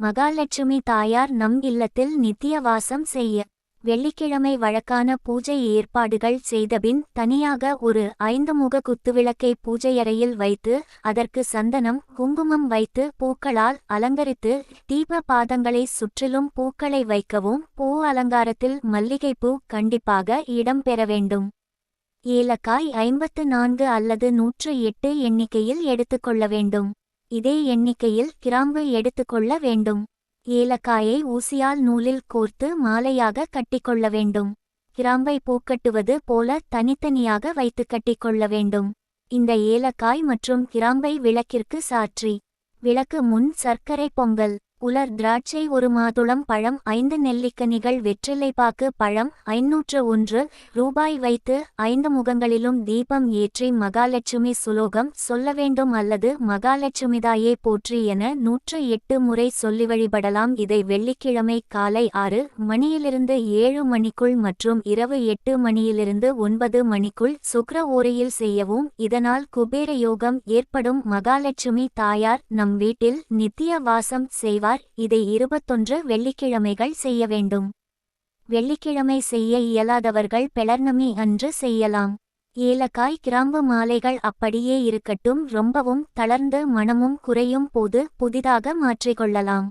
மகாலட்சுமி தாயார் நம் இல்லத்தில் நித்திய வாசம் செய்ய வெள்ளிக்கிழமை வழக்கான பூஜை ஏற்பாடுகள் செய்தபின் தனியாக ஒரு 5 முக குத்துவிளக்கை பூஜையறையில் வைத்து அதற்கு சந்தனம் குங்குமம் வைத்து பூக்களால் அலங்கரித்து தீப பாதங்களை சுற்றிலும் பூக்களை வைக்கவும். பூ அலங்காரத்தில் மல்லிகைப்பூ கண்டிப்பாக இடம் பெற வேண்டும். ஏலக்காய் 54 அல்லது 108 எண்ணிக்கையில் எடுத்துக்கொள்ள வேண்டும். இதே எண்ணிக்கையில் கிராம்பு எடுத்துக்கொள்ள வேண்டும். ஏலக்காயை ஊசியால் நூலில் கோர்த்து மாலையாக கட்டிக்கொள்ள வேண்டும். கிராம்பை பூக்கட்டுவது போல தனித்தனியாக வைத்து கட்டிக்கொள்ள வேண்டும். இந்த ஏலக்காய் மற்றும் கிராம்பை விளக்கிற்கு சாற்றி விளக்கு முன் சர்க்கரை பொங்கல் உலர் திராட்சை 1 மாதுளம் பழம் 5 நெல்லிக்கனிகள் வெற்றிலைப்பாக்கு பழம் 501 ரூபாய் வைத்து 5 முகங்களிலும் தீபம் ஏற்றி மகாலட்சுமி சுலோகம் சொல்ல வேண்டும் அல்லது மகாலட்சுமிதாயே போற்றி என 108 முறை சொல்லி வழிபடலாம். இதை வெள்ளிக்கிழமை காலை 6 மணியிலிருந்து 7 மணிக்குள் மற்றும் இரவு 8 மணியிலிருந்து 9 மணிக்குள் சுக்ர ஓரையில் செய்யவும். இதனால் குபேர யோகம் ஏற்படும். மகாலட்சுமி தாயார் நம் வீட்டில் நித்திய வாசம் செய்வார். இதை 21 வெள்ளிக்கிழமைகள் செய்ய வேண்டும். வெள்ளிக்கிழமை செய்ய இயலாதவர்கள் பெளர்ணமி அன்று செய்யலாம். ஏலக்காய் கிராம்பு மாலைகள் அப்படியே இருக்கட்டும். ரொம்பவும் தளர்ந்து மணமும் குறையும் போது புதிதாக மாற்றிக்கொள்ளலாம்.